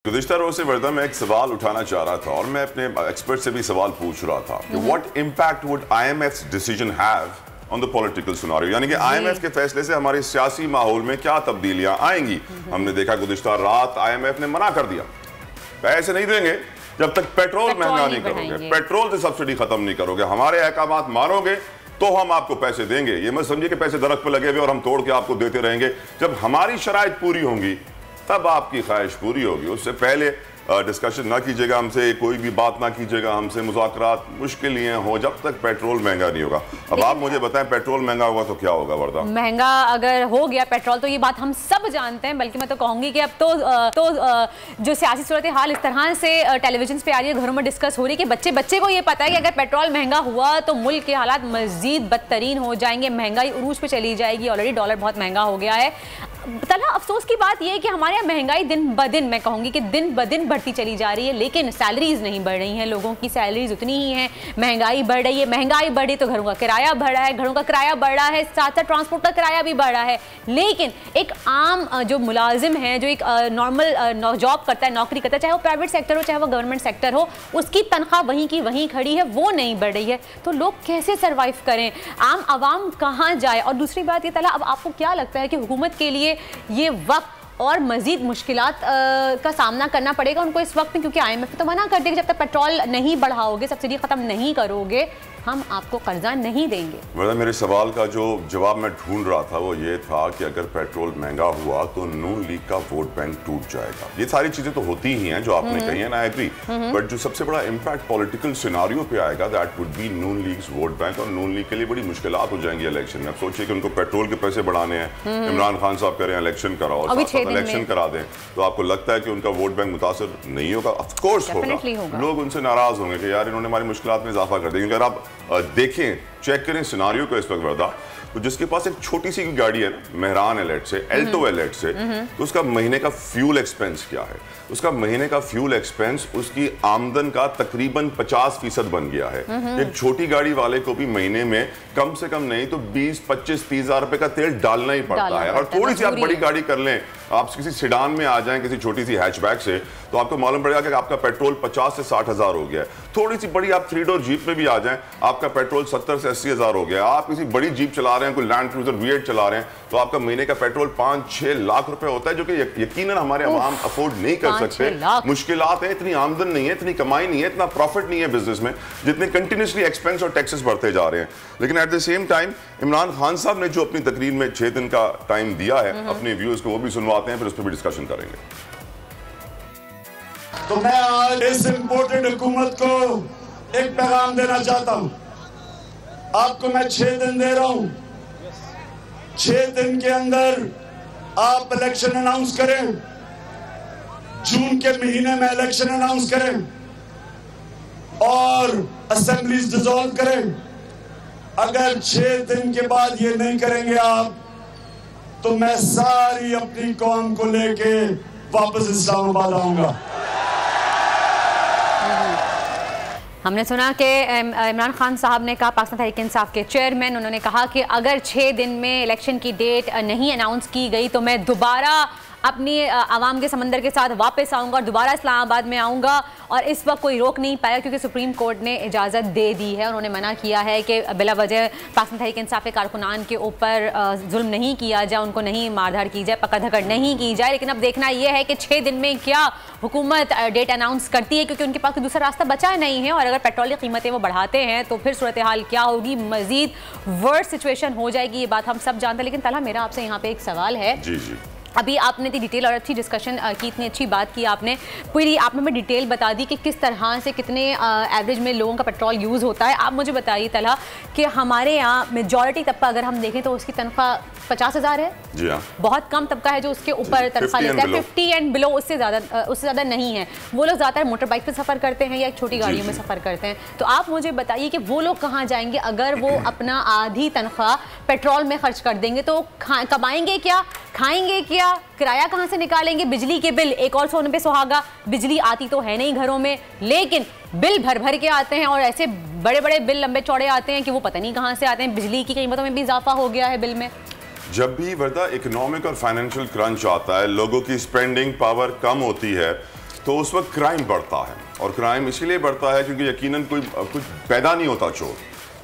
गुज़िश्ता रोज़ से वर्दा मैं एक सवाल उठाना चाह रहा था और मैं अपने एक्सपर्ट से भी सवाल पूछ रहा था कि what impact would IMF's decision have on the political scenario, यानी कि IMF के फैसले से हमारे सियासी माहौल में क्या तब्दीलियां आएंगी। हमने देखा गुज़िश्ता रात IMF ने मना कर दिया, पैसे नहीं देंगे जब तक पेट्रोल महंगा नहीं करोगे, पेट्रोल से सब्सिडी खत्म नहीं करोगे, हमारे अहकामात मानोगे तो हम आपको पैसे देंगे। ये मत समझिए कि पैसे दरख्त पर लगे हुए और हम तोड़ के आपको देते रहेंगे। जब हमारी शराइत पूरी होंगी तब आपकी ख्वाहिश पूरी होगी। उससे पहले डिस्कशन ना कीजिएगा हमसे, कोई भी बात ना कीजिएगा हमसे, मुज़ाकरात मुश्किल ही हो जब तक पेट्रोल महंगा नहीं होगा। अब आप मुझे बताएं, पेट्रोल महंगा होगा तो क्या होगा वर्दा? महंगा अगर हो गया पेट्रोल तो ये बात हम सब जानते हैं, बल्कि मैं तो कहूंगी कि अब तो जो सियासी सूरत हाल इस तरह से टेलीविजन पे आ रही है, घरों में डिस्कस हो रही है कि बच्चे को ये पता है कि अगर पेट्रोल महंगा हुआ तो मुल्क के हालात मजीद बदतरीन हो जाएंगे, महंगाई उरूज पे चली जाएगी। ऑलरेडी डॉलर बहुत महंगा हो गया है। तला अफसोस की बात यह है कि हमारे यहाँ महंगाई दिन ब दिन, मैं कहूंगी कि दिन ब दिन बढ़ती चली जा रही है, लेकिन सैलरीज नहीं बढ़ रही हैं। लोगों की सैलरीज उतनी ही हैं, महंगाई बढ़ रही है। महंगाई बढ़ी तो घरों का किराया बढ़ रहा है, घरों का किराया बढ़ रहा है, साथ साथ ट्रांसपोर्ट का किराया भी बढ़ रहा है। लेकिन एक आम जो मुलाजिम है, जो एक नॉर्मल जॉब करता है, नौकरी करता है, चाहे वो प्राइवेट सेक्टर हो चाहे वो गवर्नमेंट सेक्टर हो, उसकी तनख्वाह वहीं की वहीं खड़ी है, वो नहीं बढ़ रही है। तो लोग कैसे सर्वाइव करें, आम आवाम कहाँ जाए? और दूसरी बात ये तला, अब आपको क्या लगता है कि हुकूमत के लिए ये वक्त और मजीद मुश्किलात का सामना करना पड़ेगा उनको इस वक्त में, क्योंकि IMF तो मना कर देगा जब तक पेट्रोल नहीं बढ़ाओगे, सब्सिडी खत्म नहीं करोगे, हम आपको कर्जा नहीं देंगे। मतलब मेरे सवाल का जो जवाब मैं ढूंढ रहा था वो ये था कि अगर पेट्रोल महंगा हुआ तो नून लीग का वोट बैंक टूट जाएगा। ये सारी चीजें तो होती ही हैं जो आपने कही है, आई एग्री, बट जो सबसे बड़ा इम्पैक्ट पॉलिटिकल सिनारियो पे आएगा that would be Noon leagues vote bank, और नून लीग के लिए बड़ी मुश्किलात हो जाएंगी इलेक्शन में। अब सोचिए कि उनको पेट्रोल के पैसे बढ़ाने हैं, इमरान खान साहब कह रहे हैं इलेक्शन कराओ और साथ साथ इलेक्शन करा दें, तो आपको लगता है कि उनका वोट बैंक मुतासर नहीं होगा? ऑफ कोर्स होगा, लोग उनसे नाराज होंगे कि यार इन्होंने हमारी मुश्किलात में इजाफा कर दिया। अगर आप देखें, चेक करें सिनारियो को इस वक्त वर्दा, तो जिसके पास एक छोटी सी गाड़ी है ना, मेहरान एलेट से, एल्टो एलेट से, तो उसका महीने का फ्यूल एक्सपेंस क्या है? उसका महीने का फ्यूल एक्सपेंस उसकी आमदन का तकरीबन 50% बन गया है। एक छोटी गाड़ी वाले को भी महीने में कम से कम नहीं तो 20, 25, 30 हज़ार रुपए का तेल डालना ही पड़ता है। और थोड़ी सी आप बड़ी गाड़ी कर लें, आप किसी सेडान में आ जाएं, किसी छोटी सी हैचबैक से, तो आपको मालूम पड़ेगा कि आपका पेट्रोल 50 से 60 हज़ार हो गया है। थोड़ी सी बड़ी आप 3 डोर जीप में भी आ जाएं, आपका पेट्रोल 70 से 80 हज़ार हो गया। आप किसी बड़ी जीप चला रहे हैं, कोई लैंड क्रूजर V8 चला रहे हैं, तो आपका महीने का पेट्रोल 5-6 लाख रुपए होता है, जो कि यकीनन हमारे अवाम अफोर्ड नहीं कर सकते। मुश्किलात है, इतनी आमदन नहीं है, इतनी कमाई नहीं है, इतना प्रॉफिट नहीं है बिजनेस में, जितने कंटिन्यूसली एक्सपेंस और टैक्सेस बढ़ते जा रहे हैं। लेकिन at the same time Imran Khan साहब ने जो अपनी तकरीर में 6 दिन का टाइम दिया है अपने व्यूज को, वो भी सुनवाते हैं, फिर उस पर भी डिस्कशन करेंगे। तो मैं आज इस इंपोर्टेड हुकूमत को एक पैगाम देना चाहता हूं। आपको मैं 6 दिन दे रहा हूं, 6 दिन के अंदर आप इलेक्शन अनाउंस करें, जून के महीने में इलेक्शन अनाउंस करें और असेंबलीज डिसॉल्व करें। अगर 6 दिन के बाद ये नहीं करेंगे आप, तो मैं सारी अपनी कौम को लेके वापस इस्लामाबाद आऊंगा। हमने सुना कि इमरान खान साहब ने कहा, पाकिस्तान तहरीक इंसाफ के चेयरमैन, उन्होंने कहा कि अगर 6 दिन में इलेक्शन की डेट नहीं अनाउंस की गई तो मैं दोबारा अपनी आवाम के समंदर के साथ वापस आऊँगा और दोबारा इस्लामाबाद में आऊँगा। और इस वक्त कोई रोक नहीं पाया क्योंकि सुप्रीम कोर्ट ने इजाज़त दे दी है। उन्होंने मना किया है कि बिला वजह पाकिस्तान तहरीक इंसाफ के कारकुनान के ऊपर जुल्म नहीं किया जाए, उनको नहीं मारधाड़ की जाए, पकड़ धकड़ नहीं की जाए। लेकिन अब देखना यह है कि 6 दिन में क्या हुकूमत डेट अनाउंस करती है, क्योंकि उनके पास कोई दूसरा रास्ता बचा नहीं है। और अगर पेट्रोल की कीमतें वो बढ़ाते हैं तो फिर सूरत हाल क्या होगी, मजीद वर्स्ट सिचुएशन हो जाएगी। ये बात हम सब जानते हैं। लेकिन तला, मेरा आपसे यहाँ पे एक सवाल है। जी। अभी आपने इतनी डिटेल और अच्छी डिस्कशन की, इतनी अच्छी बात की आपने, पूरी आपने हमें डिटेल बता दी कि किस तरह से कितने एवरेज में लोगों का पेट्रोल यूज़ होता है। आप मुझे बताइए तला कि हमारे यहाँ मेजॉरिटी तबका अगर हम देखें तो उसकी तनख्वाह 50 हज़ार है। जी हाँ। बहुत कम तबका है जो उसके ऊपर तनख्वाह लेता है, 50 एंड बिलो, उससे ज़्यादा नहीं है। वो लोग ज़्यादातर मोटर बाइक पर सफ़र करते हैं या एक छोटी गाड़ियों में सफ़र करते हैं। तो आप मुझे बताइए कि वो लोग कहाँ जाएंगे अगर वो अपना आधी तनख्वाह पेट्रोल में खर्च कर देंगे? तो कमाएंगे क्या, खाएंगे क्या, किराया कहाँ से निकालेंगे? बिजली के बिल, एक और सोने पे सुहागा, बिजली आती तो है नहीं घरों में, लेकिन बिल भर भर के आते हैं और ऐसे बड़े बड़े बिल लंबे चौड़े आते हैं कि वो पता नहीं कहाँ से आते हैं। बिजली की कीमतों में भी इजाफा हो गया है बिल में। जब भी वर्दा इकोनॉमिक और फाइनेंशियल क्रंच आता है, लोगों की स्पेंडिंग पावर कम होती है, तो उस वक्त क्राइम बढ़ता है, और क्राइम इसीलिए बढ़ता है क्योंकि यकीनन कोई कुछ पैदा नहीं होता चोर,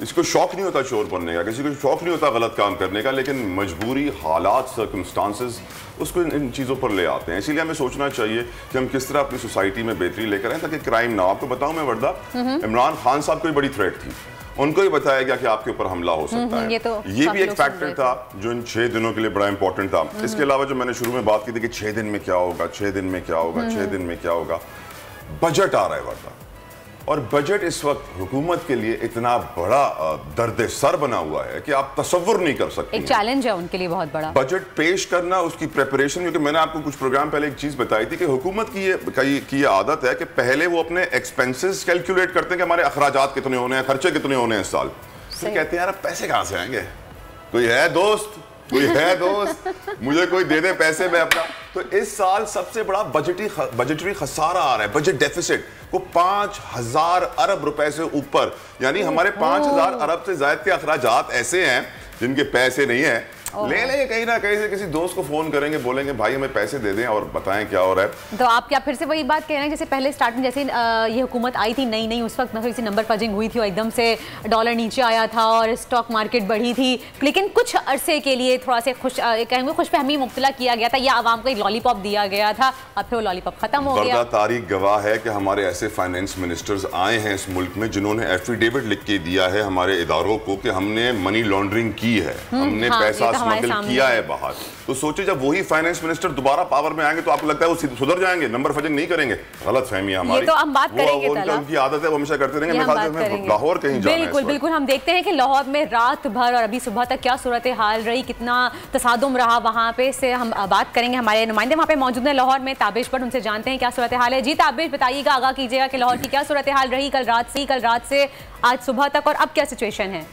इसको शौक नहीं होता चोर बनने का, किसी को शौक नहीं होता गलत काम करने का, लेकिन मजबूरी, हालात, सर्कमस्टांसेस उसको इन चीज़ों पर ले आते हैं। इसीलिए हमें सोचना चाहिए कि हम किस तरह अपनी सोसाइटी में बेहतरी लेकर आएँ ताकि क्राइम ना हो। आपको बताऊं मैं वर्दा, इमरान खान साहब को बड़ी थ्रेट थी, उनको ही बताया गया कि आपके ऊपर हमला हो सकता है। ये भी एक फैक्टर था जो इन 6 दिनों के लिए बड़ा इंपॉर्टेंट था। इसके अलावा जो मैंने शुरू में बात की थी कि 6 दिन में क्या होगा, 6 दिन में क्या होगा, 6 दिन में क्या होगा, बजट आ रहा है वर्दा, और बजट इस वक्त हुकूमत के लिए इतना बड़ा दर्द सर बना हुआ है कि आप तसव्वुर नहीं कर सकते। एक चैलेंज है उनके लिए बहुत बड़ा बजट पेश करना, उसकी प्रिपरेशन। क्योंकि मैंने आपको कुछ प्रोग्राम पहले एक चीज बताई थी कि हुकूमत की ये आदत है कि पहले वो अपने एक्सपेंसेस कैलकुलेट करते हैं कि हमारे अखराजात कितने होने हैं, खर्चे कितने होने हैं इस साल। फिर कहते हैं यार पैसे कहां से आएंगे, कोई है दोस्त मुझे कोई दे दे पैसे में अपना। तो इस साल सबसे बड़ा बजटरी खसारा आ रहा है, बजट डेफिसिट को 5,000 अरब रुपए से ऊपर, यानी हमारे 5,000 अरब से ज्यादा के अखराजात ऐसे हैं जिनके पैसे नहीं है। ले लेंगे कहीं ना कहीं से, किसी दोस्त को फोन करेंगे, बोलेंगे भाई हमें पैसे दे दें और बताएं क्या हो रहा है। तो आप क्या फिर से वही बात कह रहे हैं जैसे पहले स्टार्टिंग, जैसे ये हुकूमत आई थी नई उस वक्त थोड़ी सी नंबर फजिंग हुई थी और एकदम से डॉलर नीचे आया था और स्टॉक मार्केट बढ़ी थी, लेकिन कुछ अरसे के लिए थोड़ा से खुशफहमी मुब्तला किया गया था या आवाम को एक लॉलीपॉप दिया गया था, अब फिर वो लॉलीपॉप खत्म हो गया। तारीख गवाह है कि हमारे ऐसे फाइनेंस मिनिस्टर्स आए हैं इस मुल्क में जिन्होंने एफिडेविट लिख के दिया है हमारे इदारों को कि हमने मनी लॉन्ड्रिंग की है, हमने पैसा स्मगल किया है बाहर। तो सोचे जब वही फाइनेंस मिनिस्टर दोबारा पावर में आएंगे तो आपको लगता है वो सुधर जाएंगे, नंबर फजिंग नहीं करेंगे? गलत फहमी है हमारी। ये तो हम बात करेंगे, उनकी आदत है वो हमेशा करते रहेंगे। लाहौर कहीं जाना है, बिल्कुल हम देखते हैं कि लाहौर में रात भर और अभी सुबह तक क्या सूरत हाल रही, कितना तसादुम रहा वहाँ पे, से हम बात करेंगे। हमारे नुमाइंदे वहाँ पे मौजूद है लाहौर में, ताबिश भट्ट, उनसे जानते हैं क्या सूरत हाल है। जी ताबिश, बताइएगा, आगाह कीजिएगा कि लाहौर की क्या सूरत हाल रही कल रात से आज सुबह तक, और अब क्या सिचुएशन है?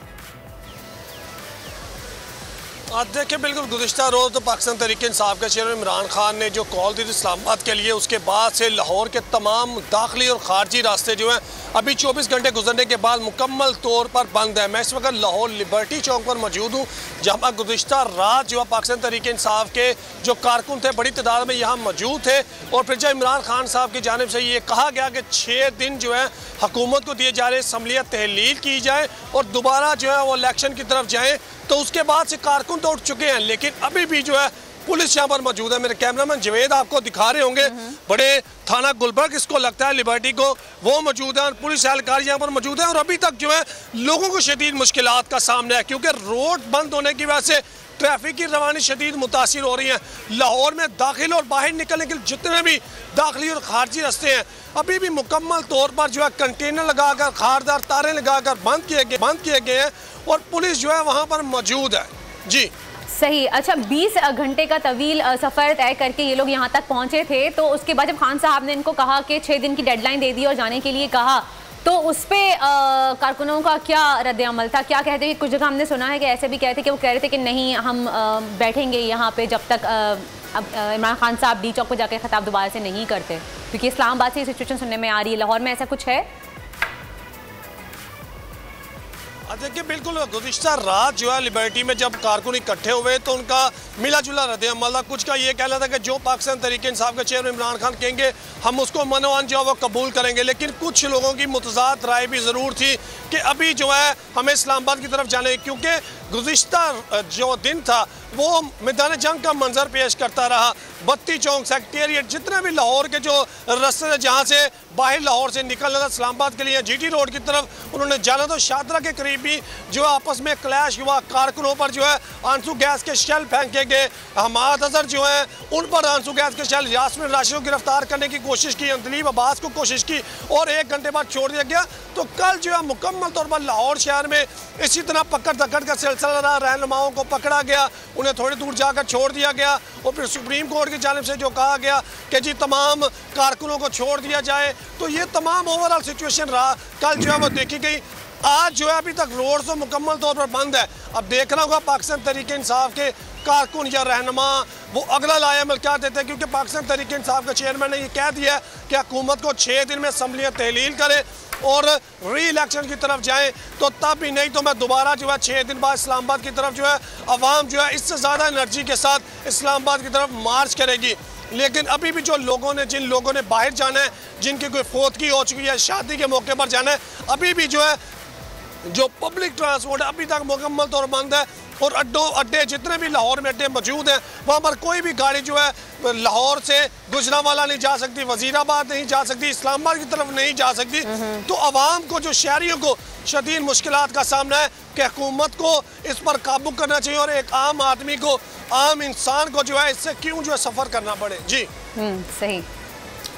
देखिए, बिल्कुल गुज़िश्ता रोज़ तो पाकिस्तान तहरीक इंसाफ के चेयरमैन इमरान खान ने जो कॉल दी थी इस्लामाबाद के लिए, उसके बाद से लाहौर के तमाम दाखिली और खारजी रास्ते जो हैं अभी 24 घंटे गुजरने के बाद मुकम्मल तौर पर बंद है। मैं इस वक्त लाहौर लिबर्टी चौक पर मौजूद हूँ, जहाँ गुज़िश्ता रात जो है पाकिस्तान तहरीक इंसाफ के जो कारकुन थे बड़ी तादाद में यहाँ मौजूद थे, और फिर जब इमरान खान साहब की जानिब से ये कहा गया कि 6 दिन जो है हुकूमत को दिए जा रहे, असम्बलियाँ तहलील की जाए और दोबारा जो है वो इलेक्शन की तरफ जाएँ, तो उसके बाद से कारकुन तो उठ चुके हैं, लेकिन अभी भी जो है पुलिस यहाँ पर मौजूद है। मेरे कैमरामैन जवेद आपको दिखा रहे होंगे, बड़े थाना गुलबर्ग इसको लगता है लिबर्टी को, वो मौजूद है और पुलिस एहलकार यहाँ पर मौजूद है। और अभी तक जो है लोगों को शदीद मुश्किलात का सामना है क्योंकि रोड बंद होने की वजह से ट्रैफिक की रवानी शदीद मुतासिर हो रही है। लाहौर में दाखिल और बाहर निकलने के जितने भी दाखिली और खारजी रास्ते हैं अभी भी मुकम्मल तौर पर जो है कंटेनर लगाकर, खारदार तारे लगाकर बंद किए गए हैं और पुलिस जो है वहाँ पर मौजूद है। जी सही। अच्छा, 20 घंटे का तवील सफ़र तय करके ये लोग यहाँ तक पहुँचे थे, तो उसके बाद जब खान साहब ने इनको कहा कि 6 दिन की डेडलाइन दे दी और जाने के लिए कहा, तो उस पर कारकुनों का क्या रद्द-ए-अमल था? क्या कहते हैं? कुछ जगह हमने सुना है कि ऐसे भी कहते कि वो कह रहे थे कि नहीं, हम बैठेंगे यहाँ पे जब तक अब इमरान खान साहब डी चौक पर जाकर खिताब दोबारा से नहीं करते, क्योंकि इस्लामाबाद से ये सिचुएशन सुनने में आ रही है। लाहौर में ऐसा कुछ है? देखिए, बिल्कुल गुज़िश्ता रात जो है लिबर्टी में जब कारकुन इकट्ठे हुए तो उनका मिला जुला रद्द अमल था। कुछ का ये कहना था कि जो पाकिस्तान तहरीक इंसाफ के चेयरमैन इमरान खान कहेंगे हम उसको मनोअन जो वो कबूल करेंगे, लेकिन कुछ लोगों की मुतज़ाद राय भी ज़रूर थी कि अभी जो है हमें इस्लामाबाद की तरफ जाने, क्योंकि गुज़िश्ता जो दिन था वो मैदान जंग का मंजर पेश करता रहा। बत्ती चौक, सेक्रेटेरिएट, जितने भी लाहौर के जो रास्ते थे जहाँ से बाहर लाहौर से निकलना था इस्लामाबाद के लिए, GT रोड की तरफ उन्होंने जाना, तो शादरा के करीब भी जो आपस में क्लैश हुआ, कारकुनों पर जो है आंसू गैस के शेल फेंके गए। हमाद अजहर जो है उन पर आंसू गैस के शेल, यास्मीन राशिद को गिरफ्तार करने की कोशिश की, अंतलीब अब्बास को कोशिश की और 1 घंटे बाद छोड़ दिया गया। तो कल जो है मुकम्मल तौर पर लाहौर शहर में इसी तरह पकड़ धकड़ का सिलसिला रहा। रहनुमाओं को पकड़ा गया, उन्हें थोड़ी दूर जाकर छोड़ दिया गया और फिर सुप्रीम कोर्ट की जानिब से जो कहा गया कि जी तमाम कारकुनों को छोड़ दिया जाए। तो ये तमाम ओवरऑल सिचुएशन रहा कल जो है वो देखी गई। आज जो है अभी तक रोड तो मुकम्मल तौर पर बंद है। अब देखना होगा पाकिस्तान तहरीक इंसाफ के कारकुन या रहनुमा वो अगला लाएअमल क्या देते हैं, क्योंकि पाकिस्तान तहरीक इंसाफ के चेयरमैन ने ये कह दिया है कि हुकूमत को 6 दिन में असम्बलियाँ तहलील करे और री इलेक्शन की तरफ जाएं, तो तब भी नहीं तो मैं दोबारा जो है 6 दिन बाद इस्लामाबाद की तरफ जो है अवाम जो है इससे ज़्यादा एनर्जी के साथ इस्लामाबाद की तरफ मार्च करेगी। लेकिन अभी भी जो लोगों ने, जिन लोगों ने बाहर जाना है, जिनकी कोई फौतगी हो चुकी है, शादी के मौके पर जाना है, अभी भी जो है जो पब्लिक ट्रांसपोर्ट है अभी तक मुकम्मल तौर पर बंद है। और अड्डे जितने भी लाहौर में अड्डे मौजूद हैं वहाँ पर कोई भी गाड़ी जो है लाहौर से गुजरांवाला नहीं जा सकती, वजीराबाद नहीं जा सकती, इस्लामाबाद की तरफ नहीं जा सकती। तो आवाम को, जो शहरियों को शदीद मुश्किलात का सामना है कि हुकूमत को इस पर काबू करना चाहिए और एक आम आदमी को, आम इंसान को जो है इससे क्यों जो है सफ़र करना पड़े। जी सही।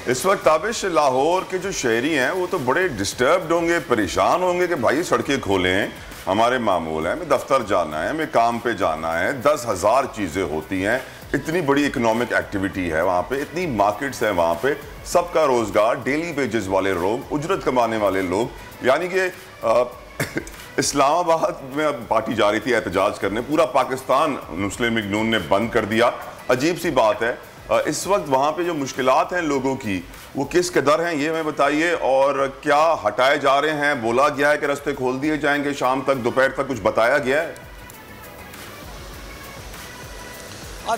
इस वक्त ताबिश लाहौर के जो शहरी हैं वो तो बड़े डिस्टर्ब्ड होंगे, परेशान होंगे कि भाई सड़कें खोलें, हमारे मामूल है, हमें दफ्तर जाना है, हमें काम पे जाना है, 10,000 चीज़ें होती हैं, इतनी बड़ी इकोनॉमिक एक्टिविटी है वहाँ पे, इतनी मार्केट्स हैं वहाँ पे, सबका रोज़गार, डेली वेजेस वाले लोग, उजरत कमाने वाले लोग, यानी कि इस्लामाबाद में पार्टी जा रही थी एहतजाज करने, पूरा पाकिस्तान मुस्लिम लीग नून ने बंद कर दिया। अजीब सी बात है। इस वक्त वहाँ पे जो मुश्किलात हैं लोगों की वो किस कदर हैं ये हमें बताइए, और क्या हटाए जा रहे हैं, बोला गया है कि रास्ते खोल दिए जाएंगे शाम तक, दोपहर तक, कुछ बताया गया है?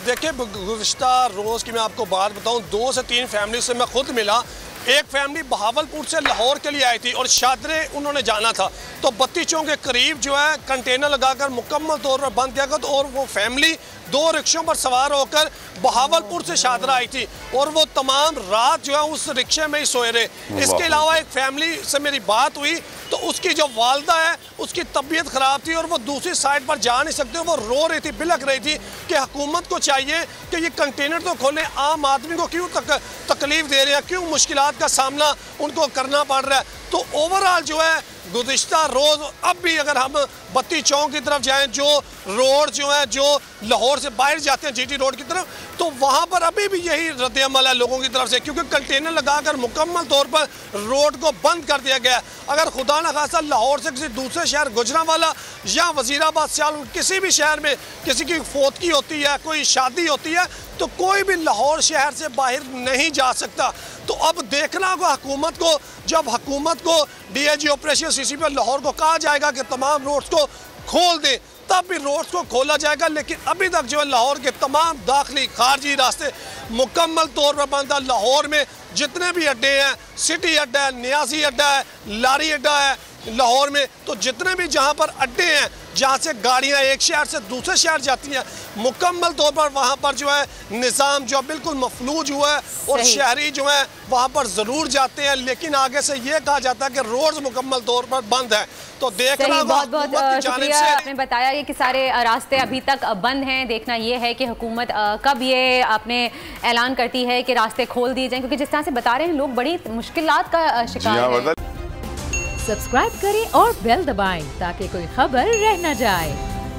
देखिए, गुज़िश्ता रोज़ की मैं आपको बात बताऊं, 2 से 3 फैमिली से मैं खुद मिला। एक फैमिली बहावलपुर से लाहौर के लिए आई थी और शादरे उन्होंने जाना था, तो बत्ती चौक के करीब जो है कंटेनर लगाकर मुकम्मल तौर पर बंद किया गया। तो और वो फैमिली 2 रिक्शों पर सवार होकर बहावलपुर से शादरा आई थी और वो तमाम रात जो है उस रिक्शे में ही सोए रहे। इसके अलावा एक फैमिली से मेरी बात हुई तो उसकी जो वालदा है उसकी तबीयत ख़राब थी और वो दूसरी साइड पर जा नहीं सकते, वो रो रही थी, बिलख रही थी कि हुकूमत को चाहिए कि ये कंटेनर तो खोलें, आम आदमी को क्यों तकलीफ दे रहे हैं, क्यों मुश्किलात का सामना उनको करना पड़ रहा है। तो ओवरऑल जो है गुज़िश्ता रोज़, अब भी अगर हम बत्ती चौक की तरफ जाएं, जो रोड जो है जो लाहौर से बाहर जाते हैं जीटी रोड की तरफ, तो वहाँ पर अभी भी यही रद्द-ए-अमल है लोगों की तरफ से, क्योंकि कंटेनर लगाकर मुकम्मल तौर पर रोड को बंद कर दिया गया। अगर खुदा न खासा लाहौर से किसी दूसरे शहर गुजरांवाला या वजीराबाद, सियालकोट, किसी भी शहर में किसी की फौतगी होती है, कोई शादी होती है, तो कोई भी लाहौर शहर से बाहर नहीं जा सकता। तो अब देखना होगा हुकूमत को, जब हुकूमत को डीआईजी ऑपरेशन सीसीपी लाहौर को कहा जाएगा कि तमाम रोड्स को खोल दे, तब भी रोड्स को खोला जाएगा। लेकिन अभी तक जो है लाहौर के तमाम दाखिली खारजी रास्ते मुकम्मल तौर पर बंद है। लाहौर में जितने भी अड्डे हैं, सिटी अड्डा है, नियाजी अड्डा है, लारी अड्डा है लाहौर में, तो जितने भी जहाँ पर अड्डे हैं जहाँ से गाड़ियाँ एक शहर से दूसरे शहर जाती हैं, मुकम्मल तौर पर वहाँ पर जो है निज़ाम जो बिल्कुल मफलूज हुआ है और शहरी जो है वहाँ पर ज़रूर जाते हैं, लेकिन आगे से ये कहा जाता है कि रोड्स मुकम्मल तौर पर बंद है। तो देखना बहुत बहुत शुक्रिया, आपने बताया कि सारे रास्ते अभी तक बंद हैं। देखना ये है कि हुकूमत कब ये आपने ऐलान करती है कि रास्ते खोल दिए जाएं, क्योंकि जिस तरह से बता रहे हैं लोग बड़ी मुश्किलात का शिकार हैं। सब्सक्राइब करें और बेल दबाएं ताकि कोई खबर रह न जाए।